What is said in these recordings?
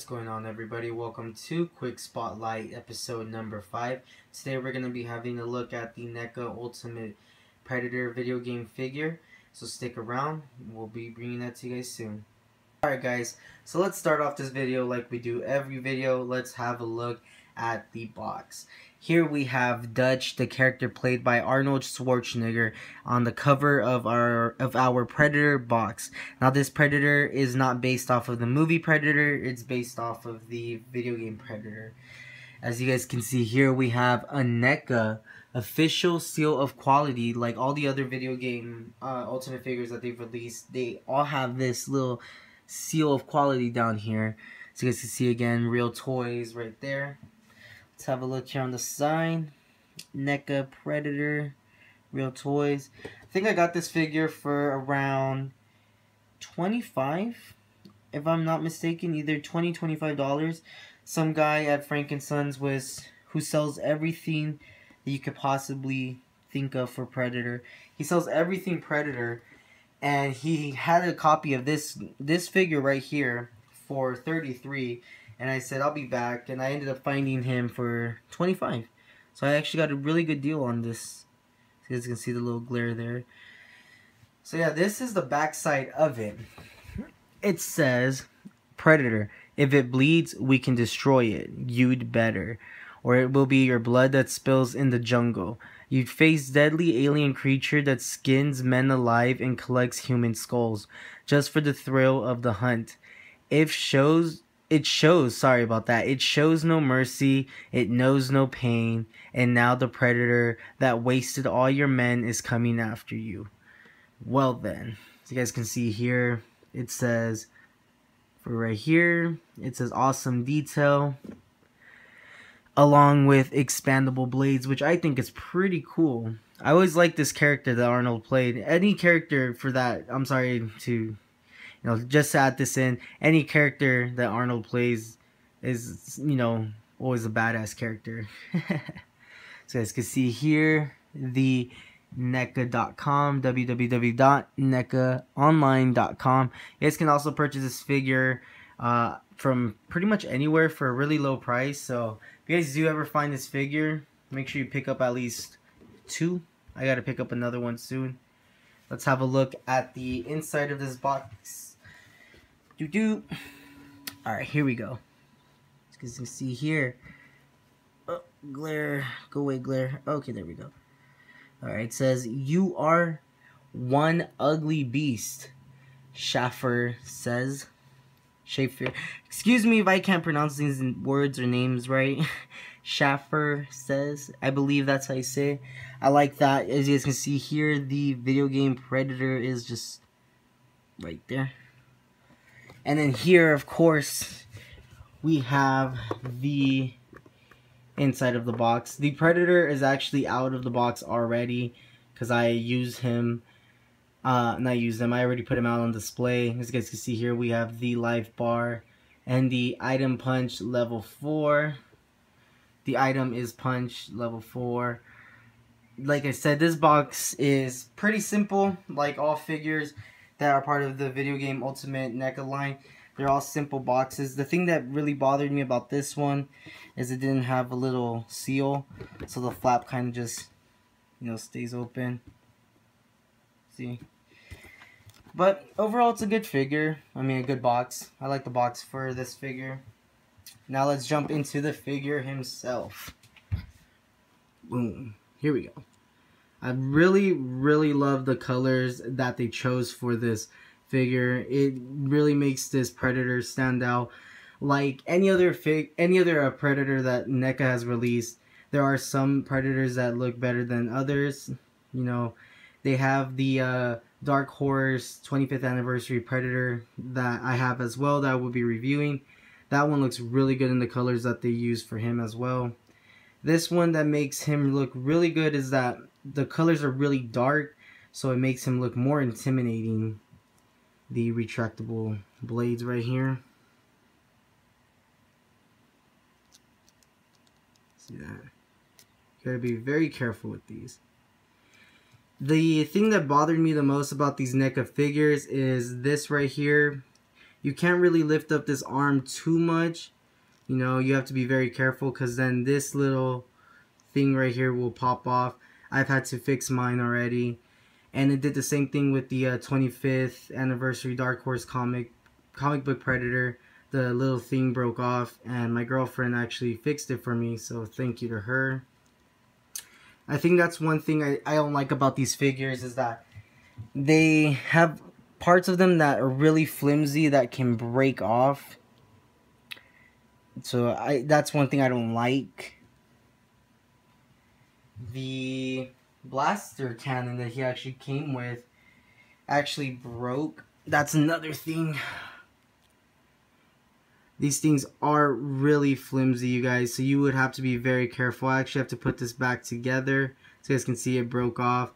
going on, everybody? Welcome to Quick Spotlight episode number 5. Today we're going to be having a look at the NECA Ultimate Predator video game figure. So stick around, we'll be bringing that to you guys soon. Alright guys, so let's start off this video like we do every video. Let's have a look at the box. Here we have Dutch, the character played by Arnold Schwarzenegger, on the cover of our Predator box. Now this Predator is not based off of the movie Predator, it's based off of the video game Predator. As you guys can see here, we have a NECA official seal of quality. Like all the other video game Ultimate figures that they've released, they all have this little seal of quality down here. So you guys can see again, real toys right there. Let's have a look here on the side. NECA Predator, real toys. I think I got this figure for around $25, if I'm not mistaken, either $20-$25. Some guy at Frank & Sons who sells everything that you could possibly think of for Predator. He sells everything Predator, and he had a copy of this figure right here for $33. And I said, I'll be back. And I ended up finding him for $25. So I actually got a really good deal on this. So you guys can see the little glare there. So yeah, this is the back side of it. It says, Predator, if it bleeds, we can destroy it. You'd better. Or it will be your blood that spills in the jungle. You'd face deadly alien creature that skins men alive and collects human skulls. Just for the thrill of the hunt. It shows no mercy, it knows no pain, and now the Predator that wasted all your men is coming after you. Well then, as you guys can see here, it says, for right here, it says awesome detail, along with expandable blades, which I think is pretty cool. I always liked this character that Arnold played. Any character for that, I'm sorry to... just to add this in, any character that Arnold plays is, always a badass character. So you guys can see here, the NECA.com, www.necaonline.com. You guys can also purchase this figure from pretty much anywhere for a really low price. So if you guys do ever find this figure, make sure you pick up at least 2. I gotta pick up another one soon. Let's have a look at the inside of this box. Alright, here we go. As you can see here. Oh, glare. Go away, glare. Okay, there we go. Alright, it says, you are one ugly beast, Schaffer says. Schaefer. Excuse me if I can't pronounce these words or names right. Schaffer says. I believe that's how you say it. I like that. As you guys can see here, the video game Predator is just right there. And then here, of course, we have the inside of the box. The Predator is actually out of the box already because I used him. I already put him out on display. As you guys can see here, we have the life bar and the item punch level 4. The item is punch level 4. Like I said, this box is pretty simple, like all figures that are part of the video game Ultimate NECA line. They're all simple boxes. The thing that really bothered me about this one is it didn't have a little seal, so the flap kind of just, stays open. See? But overall, it's a good figure. I mean, a good box. I like the box for this figure. Now let's jump into the figure himself. Boom. Here we go. I really, really love the colors that they chose for this figure. It really makes this Predator stand out. Like any other Predator that NECA has released, there are some Predators that look better than others. They have the Dark Horse 25th Anniversary Predator that I have as well that I will be reviewing. That one looks really good in the colors that they use for him as well. This one that makes him look really good is that the colors are really dark, so it makes him look more intimidating. The retractable blades right here. See that? You gotta be very careful with these. The thing that bothered me the most about these NECA figures is this right here. You can't really lift up this arm too much. You know, you have to be very careful, because then this little thing right here will pop off. I've had to fix mine already. And it did the same thing with the 25th anniversary Dark Horse comic book Predator. The little thing broke off, and my girlfriend actually fixed it for me, so thank you to her. I think that's one thing I don't like about these figures, is that they have parts of them that are really flimsy that can break off. So that's one thing I don't like. The blaster cannon that he actually came with actually broke. That's another thing. These things are really flimsy, you guys, so you would have to be very careful. I actually have to put this back together so you guys can see it broke off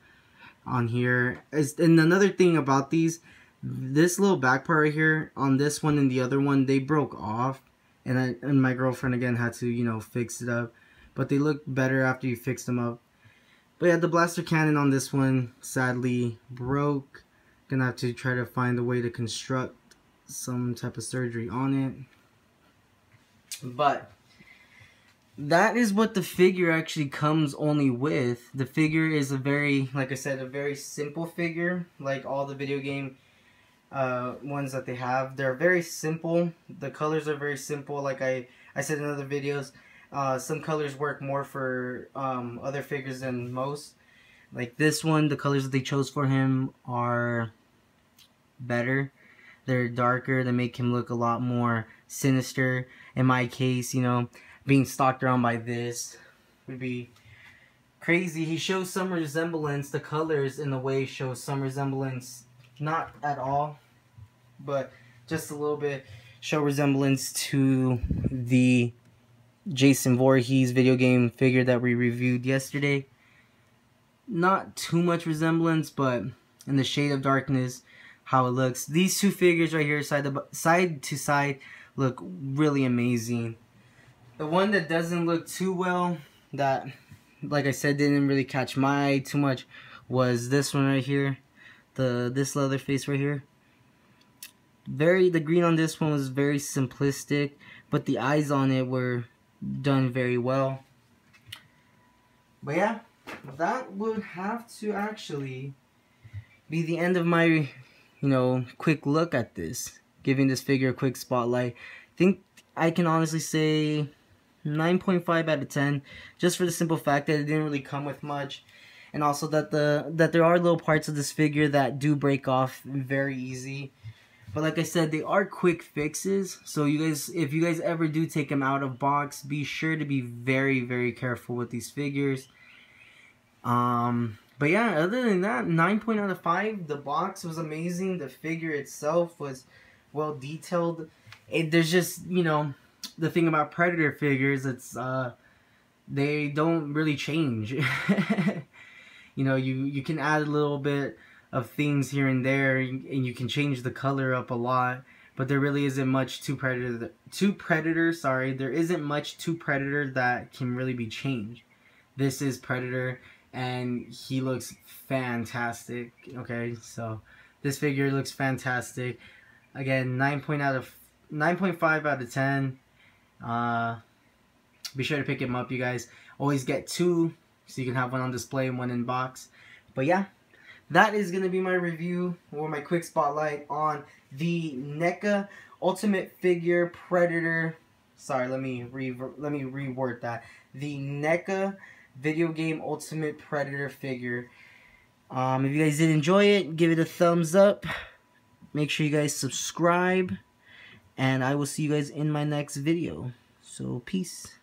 on here. And another thing about these, this little back part right here on this one and the other one, they broke off, and my girlfriend again had to, you know, fix it up, but they look better after you fix them up. But yeah, the blaster cannon on this one sadly broke. Gonna have to try to find a way to construct some type of surgery on it. But that is what the figure actually comes only with. The figure is a very, like I said, a very simple figure, like all the video game ones that they have. They're very simple. The colors are very simple, like I said in other videos. Some colors work more for other figures than most. Like this one, the colors that they chose for him are better. They're darker. They make him look a lot more sinister. In my case, you know, being stalked around by this would be crazy. He shows some resemblance. The colors in the way show some resemblance. Not at all, but just a little bit show resemblance to the Jason Voorhees video game figure that we reviewed yesterday. Not too much resemblance, but in the shade of darkness, how it looks. These two figures right here, side to side, look really amazing. The one that doesn't look too well, that, like I said, didn't really catch my eye too much, was this one right here. This leather face right here. The green on this one was very simplistic, but the eyes on it were done very well. But yeah, that would have to actually be the end of my, you know, quick look at this, giving this figure a quick spotlight. I think I can honestly say 9.5 out of 10, just for the simple fact that it didn't really come with much, and also that there are little parts of this figure that do break off very easy. But like I said, they are quick fixes, so you guys, if you guys ever do take them out of box, be sure to be very, very careful with these figures. But yeah, other than that, 9 out of 5. The box was amazing. The figure itself was well detailed. There's just, you know, the thing about Predator figures, it's they don't really change. You know, you can add a little bit of things here and there, and you can change the color up a lot, but there really isn't much to Predator. Sorry, there isn't much to Predator that can really be changed. This is Predator, and he looks fantastic. Okay, so this figure looks fantastic. Again, 9.5 out of 10. Be sure to pick him up, you guys. Always get 2, so you can have one on display and one in box. But yeah, that is going to be my review, or my quick spotlight on the NECA Ultimate Figure Predator. Sorry, let me reword that. The NECA Video Game Ultimate Predator figure. If you guys did enjoy it, give it a thumbs up. Make sure you guys subscribe. And I will see you guys in my next video. So, peace.